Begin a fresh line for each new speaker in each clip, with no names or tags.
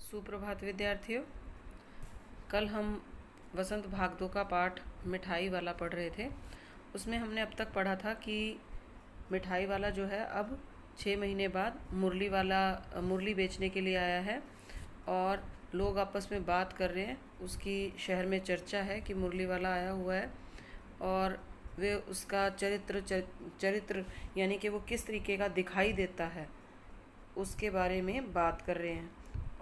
सुप्रभात विद्यार्थियों। कल हम वसंत भाग 2 का पाठ मिठाई वाला पढ़ रहे थे। उसमें हमने अब तक पढ़ा था कि मिठाई वाला जो है अब 6 महीने बाद मुरली बेचने के लिए आया है और लोग आपस में बात कर रहे हैं। उसकी शहर में चर्चा है कि मुरली वाला आया हुआ है और वे उसका चरित्र यानी कि वो किस तरीके का दिखाई देता है उसके बारे में बात कर रहे हैं।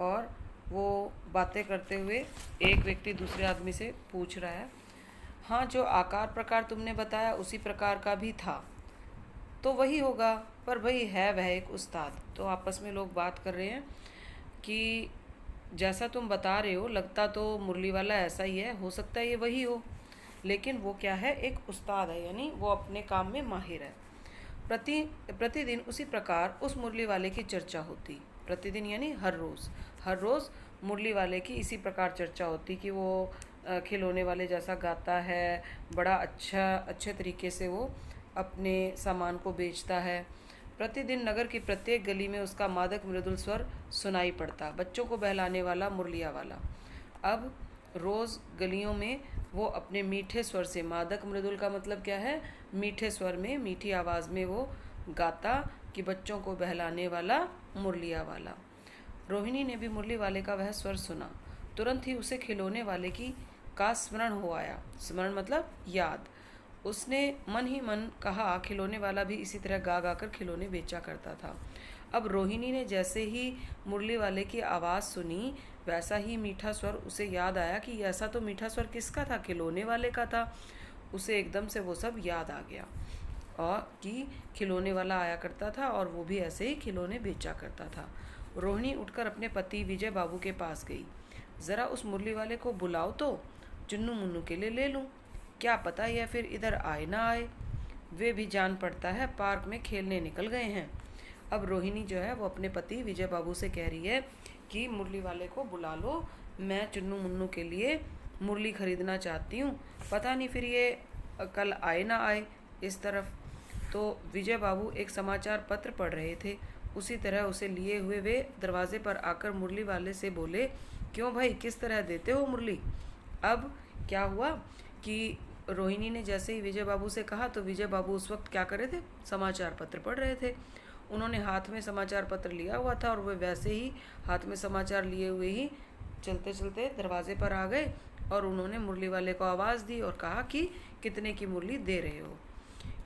और वो बातें करते हुए एक व्यक्ति दूसरे आदमी से पूछ रहा है, हाँ जो आकार प्रकार तुमने बताया उसी प्रकार का भी था तो वही होगा, पर वही है वह एक उस्ताद। तो आपस में लोग बात कर रहे हैं कि जैसा तुम बता रहे हो लगता तो मुरली वाला ऐसा ही है, हो सकता है ये वही हो, लेकिन वो क्या है, एक उस्ताद है, यानी वो अपने काम में माहिर है। प्रतिदिन उसी प्रकार उस मुरली वाले की चर्चा होती। प्रतिदिन यानी हर रोज़ मुरली वाले की इसी प्रकार चर्चा होती कि वो खिलौने वाले जैसा गाता है, बड़ा अच्छे तरीके से वो अपने सामान को बेचता है। प्रतिदिन नगर की प्रत्येक गली में उसका मादक मृदुल स्वर सुनाई पड़ता, बच्चों को बहलाने वाला मुरलिया वाला। अब रोज़ गलियों में वो अपने मीठे स्वर से, मादक मृदुल का मतलब क्या है, मीठे स्वर में, मीठी आवाज़ में वो गाता कि बच्चों को बहलाने वाला मुरलिया वाला। रोहिणी ने भी मुरली वाले का वह स्वर सुना। तुरंत ही उसे खिलौने वाले का स्मरण हो आया। स्मरण मतलब याद। उसने मन ही मन कहा, खिलौने वाला भी इसी तरह गा गा कर खिलौने बेचा करता था। अब रोहिणी ने जैसे ही मुरली वाले की आवाज़ सुनी वैसा ही मीठा स्वर उसे याद आया कि ऐसा तो मीठा स्वर किसका था, खिलौने वाले का था। उसे एकदम से वो सब याद आ गया और कि खिलौने वाला आया करता था और वो भी ऐसे ही खिलौने बेचा करता था। रोहिणी उठकर अपने पति विजय बाबू के पास गई। ज़रा उस मुरली वाले को बुलाओ तो चुन्नू मुन्नू के लिए ले लूँ, क्या पता या फिर इधर आए ना आए। वे भी जान पड़ता है पार्क में खेलने निकल गए हैं। अब रोहिणी जो है वो अपने पति विजय बाबू से कह रही है कि मुरली वाले को बुला लो, मैं चुन्नू मुन्नू के लिए मुरली ख़रीदना चाहती हूँ, पता नहीं फिर ये कल आए ना आए इस तरफ। तो विजय बाबू एक समाचार पत्र पढ़ रहे थे। उसी तरह उसे लिए हुए वे दरवाजे पर आकर मुरली वाले से बोले, क्यों भाई, किस तरह देते हो मुरली। अब क्या हुआ कि रोहिणी ने जैसे ही विजय बाबू से कहा तो विजय बाबू उस वक्त क्या कर रहे थे, समाचार पत्र पढ़ रहे थे। उन्होंने हाथ में समाचार पत्र लिया हुआ था और वे वैसे ही हाथ में समाचार लिए हुए ही चलते चलते दरवाजे पर आ गए और उन्होंने मुरली वाले को आवाज़ दी और कहा कि कितने की मुरली दे रहे हो।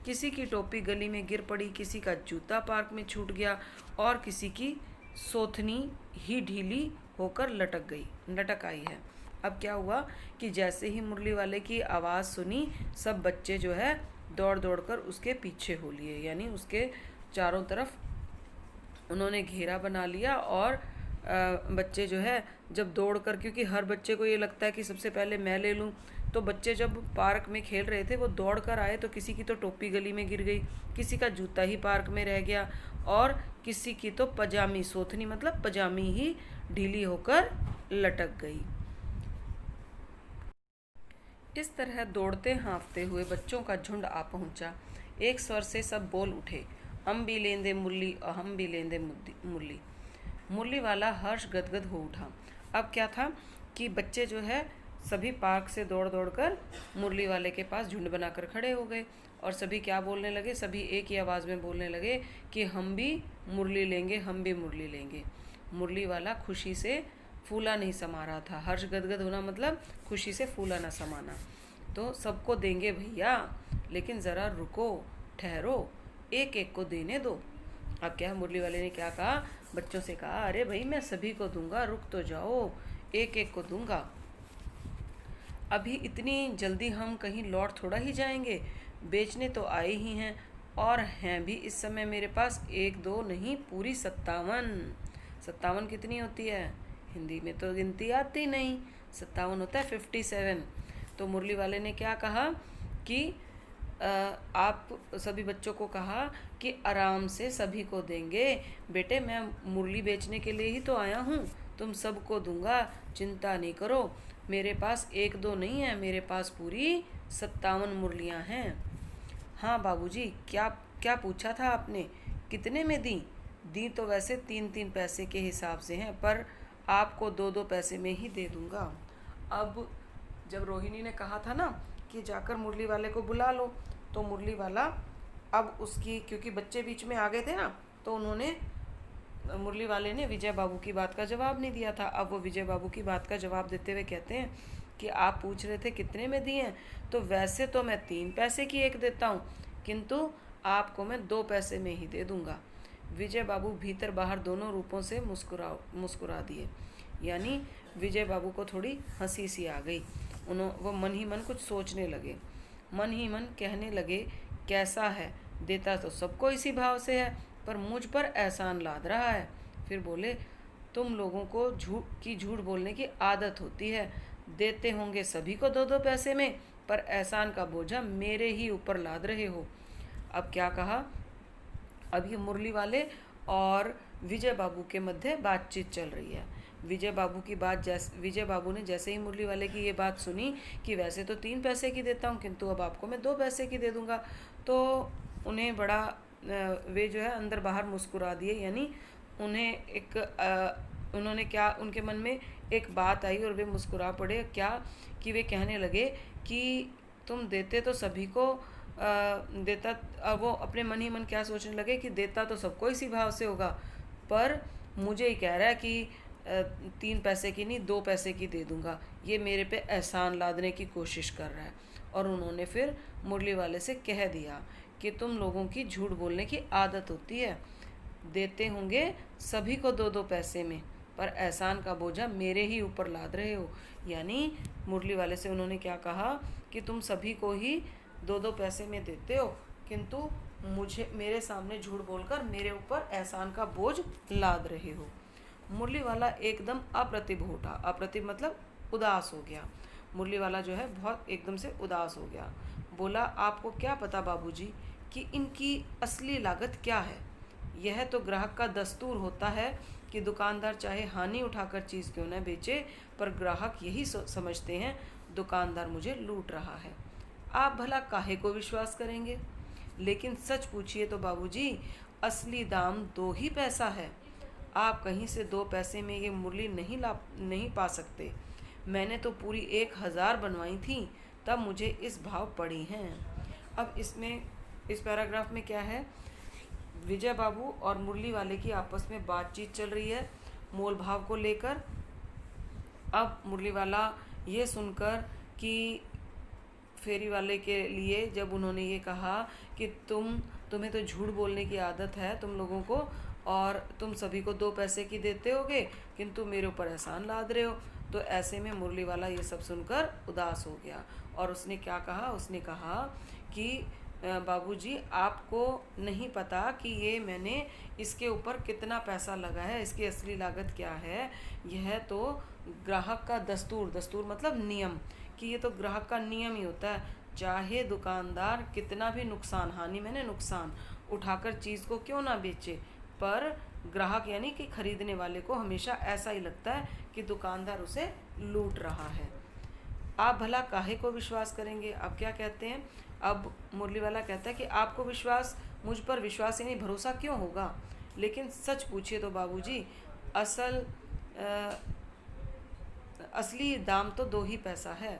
किसी की टोपी गली में गिर पड़ी, किसी का जूता पार्क में छूट गया और किसी की सोथनी ही ढीली होकर लटक आई है। अब क्या हुआ कि जैसे ही मुरली वाले की आवाज़ सुनी सब बच्चे जो है दौड़ दौड़ कर उसके पीछे हो लिए, यानी उसके चारों तरफ उन्होंने घेरा बना लिया और बच्चे जो है जब दौड़ कर, क्योंकि हर बच्चे को ये लगता है कि सबसे पहले मैं ले लूँ, तो बच्चे जब पार्क में खेल रहे थे वो दौड़ कर आए तो किसी की तो टोपी गली में गिर गई, किसी का जूता ही पार्क में रह गया और किसी की तो पजामी, सोथनी मतलब पजामी ही ढीली होकर लटक गई। इस तरह दौड़ते हाँफते हुए बच्चों का झुंड आ पहुंचा। एक स्वर से सब बोल उठे, हम भी लेंदे मुरली और हम भी लेंदे मुरली। मुरली वाला हर्ष गदगद हो उठा। अब क्या था कि बच्चे जो है सभी पार्क से दौड़ दौड़ कर मुरली वाले के पास झुंड बनाकर खड़े हो गए और सभी क्या बोलने लगे, सभी एक ही आवाज़ में बोलने लगे कि हम भी मुरली लेंगे, हम भी मुरली लेंगे। मुरली वाला खुशी से फूला नहीं समा रहा था। हर्ष गदगद होना मतलब खुशी से फूला ना समाना। तो सबको देंगे भैया, लेकिन ज़रा रुको, ठहरो, एक एक को देने दो। अब क्या, मुरली वाले ने क्या कहा, बच्चों से कहा, अरे भाई मैं सभी को दूंगा, रुक तो जाओ, एक एक को दूंगा। अभी इतनी जल्दी हम कहीं लौट थोड़ा ही जाएंगे, बेचने तो आए ही हैं और हैं भी इस समय मेरे पास एक दो नहीं, पूरी 57। 57 कितनी होती है, हिंदी में तो गिनती आती नहीं, 57 होता है 57। तो मुरली वाले ने क्या कहा कि आप सभी बच्चों को कहा कि आराम से सभी को देंगे, बेटे मैं मुरली बेचने के लिए ही तो आया हूँ, तुम सबको दूंगा, चिंता नहीं करो, मेरे पास एक दो नहीं है, मेरे पास पूरी 57 मुरलियाँ हैं। हाँ बाबूजी, क्या क्या पूछा था आपने, कितने में दी? दी तो वैसे 3-3 पैसे के हिसाब से हैं, पर आपको 2-2 पैसे में ही दे दूँगा। अब जब रोहिणी ने कहा था ना कि जाकर मुरली वाले को बुला लो, तो मुरली वाला अब उसकी, क्योंकि बच्चे बीच में आ गए थे ना, तो उन्होंने, मुरली वाले ने विजय बाबू की बात का जवाब नहीं दिया था। अब वो विजय बाबू की बात का जवाब देते हुए कहते हैं कि आप पूछ रहे थे कितने में दिए हैं, तो वैसे तो मैं 3 पैसे की एक देता हूँ, किंतु आपको मैं 2 पैसे में ही दे दूँगा। विजय बाबू भीतर बाहर दोनों रूपों से मुस्कुरा दिए, यानी विजय बाबू को थोड़ी हंसी सी आ गई। वो मन ही मन कुछ सोचने लगे, मन ही मन कहने लगे, कैसा है, देता तो सबको इसी भाव से है, पर मुझ पर एहसान लाद रहा है। फिर बोले, तुम लोगों को झूठ बोलने की आदत होती है, देते होंगे सभी को 2-2 पैसे में, पर एहसान का बोझा मेरे ही ऊपर लाद रहे हो। अब क्या कहा, अब ये मुरली वाले और विजय बाबू के मध्य बातचीत चल रही है। विजय बाबू ने जैसे ही मुरली वाले की ये बात सुनी कि वैसे तो 3 पैसे की देता हूँ, किंतु अब आपको मैं 2 पैसे की दे दूँगा, तो उन्हें बड़ा, वे जो है अंदर बाहर मुस्कुरा दिए, यानी उन्होंने क्या, उनके मन में एक बात आई और वे मुस्कुरा पड़े। क्या कि वे कहने लगे कि तुम देते तो सभी को, वो अपने मन ही मन क्या सोचने लगे कि देता तो सबको इसी भाव से होगा, पर मुझे ही कह रहा है कि 3 पैसे की नहीं 2 पैसे की दे दूंगा, ये मेरे पे एहसान लादने की कोशिश कर रहा है। और उन्होंने फिर मुरली वाले से कह दिया कि तुम लोगों की झूठ बोलने की आदत होती है, देते होंगे सभी को 2-2 पैसे में, पर एहसान का बोझा मेरे ही ऊपर लाद रहे हो। यानी मुरली वाले से उन्होंने क्या कहा कि तुम सभी को ही 2-2 पैसे में देते हो, किंतु मेरे सामने झूठ बोलकर मेरे ऊपर एहसान का बोझ लाद रहे हो। मुरली वाला एकदम अप्रतिभ उठा, अप्रतिभ मतलब उदास हो गया। मुरली वाला जो है बहुत एकदम से उदास हो गया। बोला, आपको क्या पता बाबूजी कि इनकी असली लागत क्या है। यह तो ग्राहक का दस्तूर होता है कि दुकानदार चाहे हानि उठाकर चीज़ क्यों न बेचे, पर ग्राहक यही समझते हैं दुकानदार मुझे लूट रहा है। आप भला काहे को विश्वास करेंगे। लेकिन सच पूछिए तो बाबूजी, असली दाम 2 ही पैसा है। आप कहीं से 2 पैसे में ये मुरली नहीं पा सकते। मैंने तो पूरी 1000 बनवाई थी, तब मुझे इस भाव पड़ी हैं। अब इसमें, इस पैराग्राफ में क्या है, विजय बाबू और मुरली वाले की आपस में बातचीत चल रही है मोल भाव को लेकर। अब मुरली वाला ये सुनकर कि फेरी वाले के लिए जब उन्होंने ये कहा कि तुम्हें तो झूठ बोलने की आदत है तुम लोगों को, और तुम सभी को 2 पैसे की देते होगे, किंतु मेरे ऊपर एहसान लाद रहे हो, तो ऐसे में मुरली वाला ये सब सुनकर उदास हो गया। और उसने क्या कहा, उसने कहा कि बाबूजी, आपको नहीं पता कि ये मैंने इसके ऊपर कितना पैसा लगा है, इसकी असली लागत क्या है। यह तो ग्राहक का दस्तूर मतलब नियम, कि ये तो ग्राहक का नियम ही होता है, चाहे दुकानदार कितना भी नुकसान उठाकर चीज़ को क्यों ना बेचे, पर ग्राहक यानी कि खरीदने वाले को हमेशा ऐसा ही लगता है कि दुकानदार उसे लूट रहा है। आप भला काहे को विश्वास करेंगे। अब क्या कहते हैं, अब मुरली वाला कहता है कि आपको मुझ पर विश्वास यानी भरोसा क्यों होगा। लेकिन सच पूछिए तो बाबूजी, असली दाम तो 2 ही पैसा है।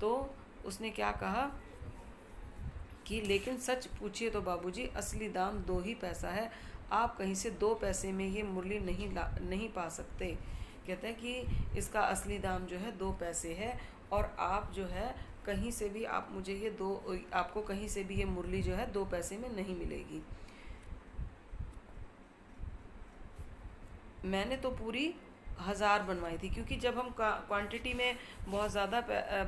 तो उसने क्या कहा कि लेकिन सच पूछिए तो बाबूजी, असली दाम 2 ही पैसा है। आप कहीं से 2 पैसे में ये मुरली नहीं पा सकते। कहते हैं कि इसका असली दाम जो है 2 पैसे है, और आप जो है कहीं से भी आपको कहीं से भी ये मुरली जो है 2 पैसे में नहीं मिलेगी। मैंने तो पूरी 1000 बनवाई थी, क्योंकि जब हम क्वांटिटी में बहुत ज़्यादा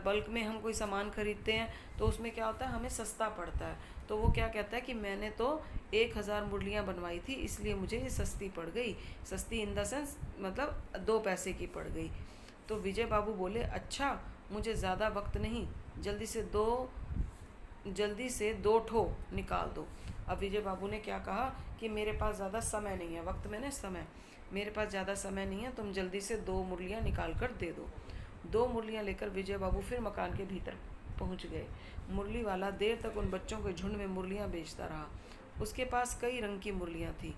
बल्क में हम कोई सामान खरीदते हैं तो उसमें क्या होता है, हमें सस्ता पड़ता है। तो वो क्या कहता है कि मैंने तो 1000 मुरलियाँ बनवाई थी, इसलिए मुझे ये सस्ती पड़ गई। सस्ती इन द सेंस मतलब 2 पैसे की पड़ गई। तो विजय बाबू बोले, अच्छा मुझे ज़्यादा वक्त नहीं, जल्दी से 2 ठो निकाल दो। अब विजय बाबू ने क्या कहा कि मेरे पास ज़्यादा समय नहीं है, वक्त मैंने समय, मेरे पास ज़्यादा समय नहीं है, तुम जल्दी से 2 मुरलियाँ निकाल कर दे दो। 2 मुरलियाँ लेकर विजय बाबू फिर मकान के भीतर पहुंच गए। मुरली वाला देर तक उन बच्चों के झुंड में मुरलियाँ बेचता रहा। उसके पास कई रंग की मुरलियाँ थी।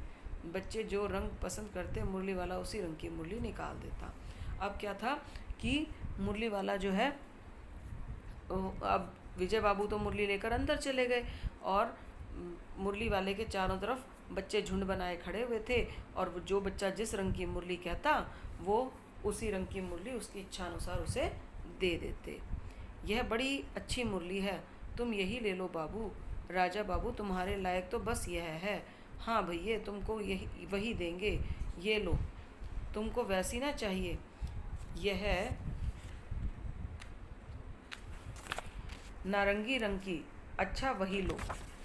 बच्चे जो रंग पसंद करते मुरली वाला उसी रंग की मुरली निकाल देता। अब क्या था कि मुरली वाला जो है, अब विजय बाबू तो मुरली लेकर अंदर चले गए और मुरली वाले के चारों तरफ बच्चे झुंड बनाए खड़े हुए थे और जो बच्चा जिस रंग की मुरली कहता वो उसी रंग की मुरली उसकी इच्छा अनुसार उसे दे देते। यह बड़ी अच्छी मुरली है, तुम यही ले लो बाबू। राजा बाबू तुम्हारे लायक तो बस यह है। हाँ भैया तुमको यही वही देंगे, ये लो। तुमको वैसी ना चाहिए, यह नारंगी रंग की, अच्छा वही लो।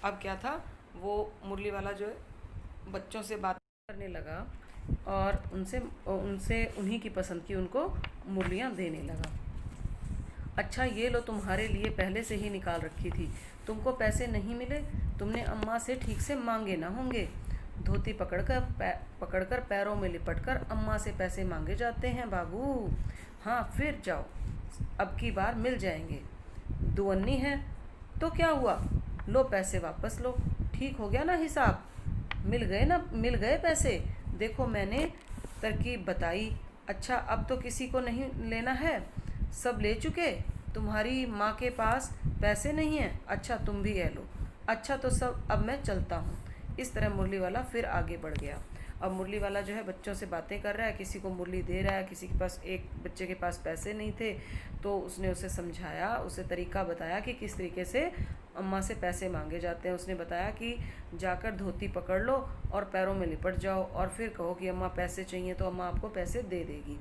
अब क्या था, वो मुरली वाला जो है बच्चों से बात करने लगा और उनसे उनसे उन्हीं की पसंद की उनको मुरलियाँ देने लगा। अच्छा ये लो, तुम्हारे लिए पहले से ही निकाल रखी थी। तुमको पैसे नहीं मिले, तुमने अम्मा से ठीक से मांगे ना होंगे। धोती पकड़कर पैरों में लिपटकर अम्मा से पैसे मांगे जाते हैं बाबू। हाँ फिर जाओ, अब की बार मिल जाएंगे। दुअन्नी है तो क्या हुआ, लो पैसे वापस लो। ठीक हो गया ना हिसाब, मिल गए पैसे। देखो मैंने तरकीब बताई। अच्छा अब तो किसी को नहीं लेना है, सब ले चुके। तुम्हारी माँ के पास पैसे नहीं हैं, अच्छा तुम भी ले लो। अच्छा तो सब, अब मैं चलता हूँ। इस तरह मुरली वाला फिर आगे बढ़ गया। अब मुरली वाला जो है बच्चों से बातें कर रहा है, किसी को मुरली दे रहा है, किसी के पास, एक बच्चे के पास पैसे नहीं थे तो उसने उसे समझाया, उसे तरीका बताया कि किस तरीके से अम्मा से पैसे मांगे जाते हैं। उसने बताया कि जाकर धोती पकड़ लो और पैरों में लिपट जाओ और फिर कहो कि अम्मा पैसे चाहिए, तो अम्मा आपको पैसे दे देगी।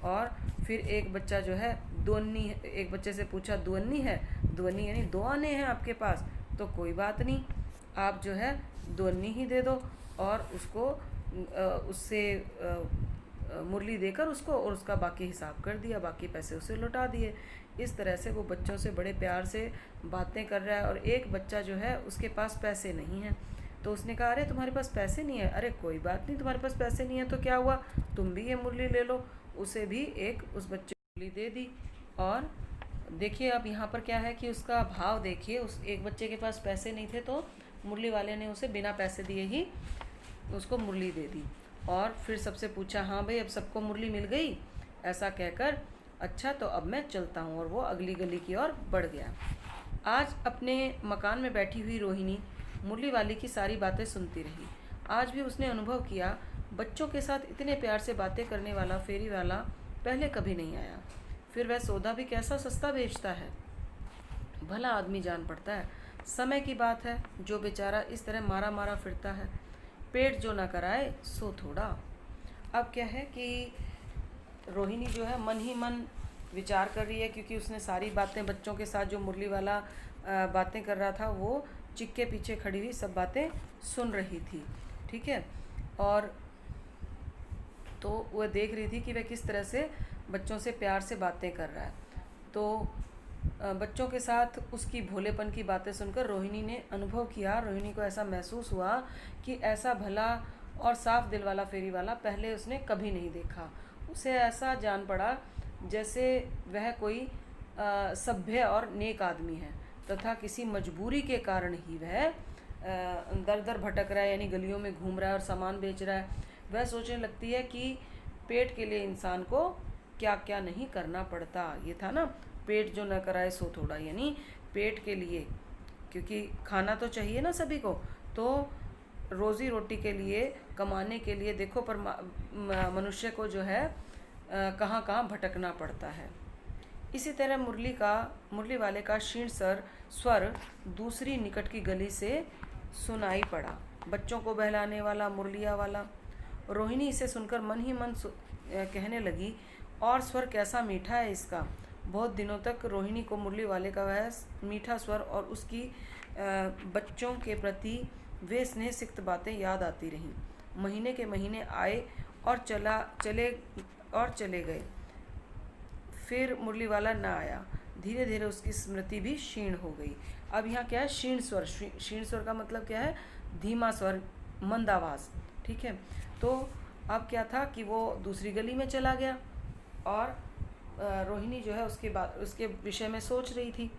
और फिर एक बच्चा जो है दुअन्नी, एक बच्चे से पूछा दुअन्नी है, दुअन्नी यानी दो आने हैं आपके पास, तो कोई बात नहीं, आप जो है दुअन्नी ही दे दो। और उसको उससे मुरली देकर उसको और उसका बाकी हिसाब कर दिया, बाकी पैसे उसे लौटा दिए। इस तरह से वो बच्चों से बड़े प्यार से बातें कर रहा है। और एक बच्चा जो है उसके पास पैसे नहीं हैं, तो उसने कहा अरे तुम्हारे पास पैसे नहीं है, अरे कोई बात नहीं, तुम्हारे पास पैसे नहीं है तो क्या हुआ, तुम भी ये मुरली ले लो। उसे भी एक उस बच्चे को मुरली दे दी। और देखिए अब यहाँ पर क्या है कि उसका भाव देखिए, उस एक बच्चे के पास पैसे नहीं थे तो मुरली वाले ने उसे बिना पैसे दिए ही उसको मुरली दे दी। और फिर सबसे पूछा हाँ भाई अब सबको मुरली मिल गई, ऐसा कहकर अच्छा तो अब मैं चलता हूँ, और वो अगली गली की ओर बढ़ गया। आज अपने मकान में बैठी हुई रोहिणी मुरली वाली की सारी बातें सुनती रही। आज भी उसने अनुभव किया बच्चों के साथ इतने प्यार से बातें करने वाला फेरी वाला पहले कभी नहीं आया। फिर वह सौदा भी कैसा सस्ता बेचता है, भला आदमी जान पड़ता है। समय की बात है जो बेचारा इस तरह मारा मारा फिरता है, पेट जो न कराए सो थोड़ा। अब क्या है कि रोहिणी जो है मन ही मन विचार कर रही है, क्योंकि उसने सारी बातें बच्चों के साथ जो मुरली वाला बातें कर रहा था वो चिक के पीछे खड़ी हुई सब बातें सुन रही थी, ठीक है। और तो वह देख रही थी कि वह किस तरह से बच्चों से प्यार से बातें कर रहा है। तो बच्चों के साथ उसकी भोलेपन की बातें सुनकर रोहिणी ने अनुभव किया, रोहिणी को ऐसा महसूस हुआ कि ऐसा भला और साफ दिल वाला फेरी वाला पहले उसने कभी नहीं देखा। उसे ऐसा जान पड़ा जैसे वह कोई सभ्य और नेक आदमी है, तथा किसी मजबूरी के कारण ही वह दर दर भटक रहा है, यानी गलियों में घूम रहा है और सामान बेच रहा है। वह सोचने लगती है कि पेट के लिए इंसान को क्या क्या नहीं करना पड़ता। ये था ना, पेट जो न कराए सो थोड़ा, यानी पेट के लिए, क्योंकि खाना तो चाहिए ना सभी को, तो रोज़ी रोटी के लिए, कमाने के लिए देखो पर मनुष्य को जो है कहाँ कहाँ भटकना पड़ता है। इसी तरह मुरली वाले का क्षीण स्वर दूसरी निकट की गली से सुनाई पड़ा, बच्चों को बहलाने वाला मुरलिया वाला। रोहिणी इसे सुनकर मन ही मन कहने लगी, और स्वर कैसा मीठा है इसका। बहुत दिनों तक रोहिणी को मुरली वाले का वह मीठा स्वर और उसकी बच्चों के प्रति वे स्नेह सिक्त बातें याद आती रहीं। महीने के महीने आए और चले गए, फिर मुरली वाला न आया। धीरे धीरे उसकी स्मृति भी क्षीण हो गई। अब यहाँ क्या है, क्षीण स्वर। क्षीण स्वर का मतलब क्या है, धीमा स्वर, मंद आवाज़, ठीक है। तो अब क्या था कि वो दूसरी गली में चला गया और रोहिणी जो है उसके विषय में सोच रही थी।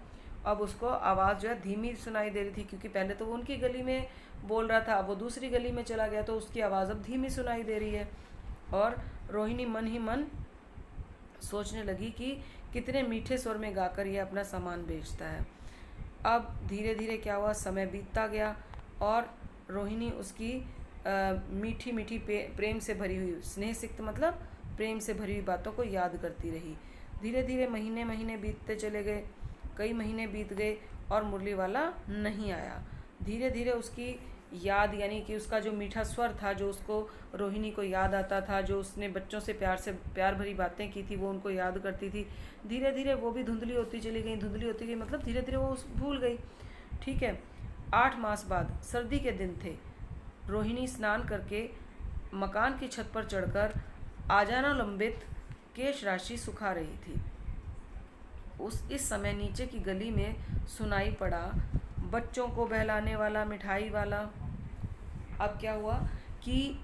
अब उसको आवाज़ जो है धीमी सुनाई दे रही थी, क्योंकि पहले तो वो उनकी गली में बोल रहा था, अब वो दूसरी गली में चला गया तो उसकी आवाज़ अब धीमी सुनाई दे रही है। और रोहिणी मन ही मन सोचने लगी कि कितने मीठे स्वर में गाकर ये अपना सामान बेचता है। अब धीरे धीरे क्या हुआ, समय बीतता गया और रोहिणी उसकी मीठी मीठी प्रेम से भरी हुई, स्नेह सिक्त मतलब प्रेम से भरी हुई बातों को याद करती रही। धीरे धीरे महीने महीने बीतते चले गए, कई महीने बीत गए और मुरली वाला नहीं आया। धीरे धीरे उसकी याद, यानी कि उसका जो मीठा स्वर था, जो उसको रोहिणी को याद आता था, जो उसने बच्चों से प्यार भरी बातें की थी वो उनको याद करती थी, धीरे धीरे वो भी धुंधली होती चली गई। धुंधली होती गई मतलब धीरे धीरे वो भूल गई। ठीक है। 8 मास बाद सर्दी के दिन थे। रोहिणी स्नान करके मकान की छत पर चढ़कर आजानुलंबित केश राशि सुखा रही थी। इस समय नीचे की गली में सुनाई पड़ा बच्चों को बहलाने वाला मिठाई वाला। अब क्या हुआ कि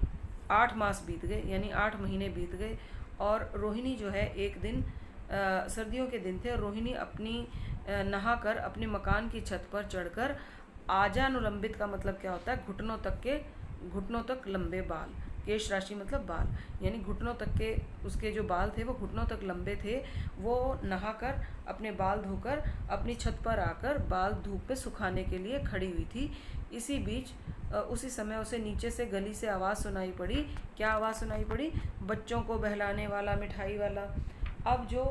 8 मास बीत गए, यानी 8 महीने बीत गए और रोहिणी जो है एक दिन सर्दियों के दिन थे और रोहिणी अपनी नहाकर अपने मकान की छत पर चढ़कर आजानुलंबित का मतलब क्या होता है, घुटनों तक लंबे बाल, केश राशि मतलब बाल, यानी घुटनों तक के उसके जो बाल थे वो घुटनों तक लंबे थे। वो नहाकर अपने बाल धोकर अपनी छत पर आकर बाल धूप पे सुखाने के लिए खड़ी हुई थी। इसी बीच उसी समय उसे नीचे से गली से आवाज़ सुनाई पड़ी। क्या आवाज़ सुनाई पड़ी? बच्चों को बहलाने वाला मिठाई वाला। अब जो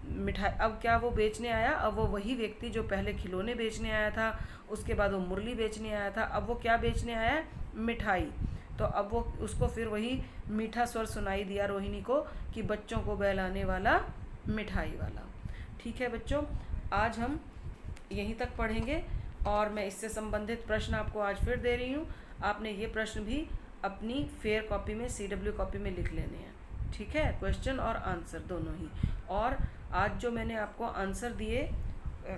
मिठाई, अब क्या वो बेचने आया? अब वो वही व्यक्ति जो पहले खिलौने बेचने आया था, उसके बाद वो मुरली बेचने आया था, अब वो क्या बेचने आया? मिठाई। तो अब वो उसको फिर वही मीठा स्वर सुनाई दिया रोहिणी को कि बच्चों को बहलाने वाला मिठाई वाला। ठीक है बच्चों, आज हम यहीं तक पढ़ेंगे और मैं इससे संबंधित प्रश्न आपको आज फिर दे रही हूँ। आपने ये प्रश्न भी अपनी फेयर कॉपी में, CW कॉपी में लिख लेने हैं। ठीक है, क्वेश्चन और आंसर दोनों ही। और आज जो मैंने आपको आंसर दिए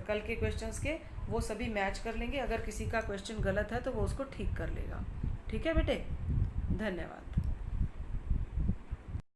कल के क्वेश्चंस के, वो सभी मैच कर लेंगे। अगर किसी का क्वेश्चन गलत है तो वो उसको ठीक कर लेगा। ठीक है बेटे, धन्यवाद।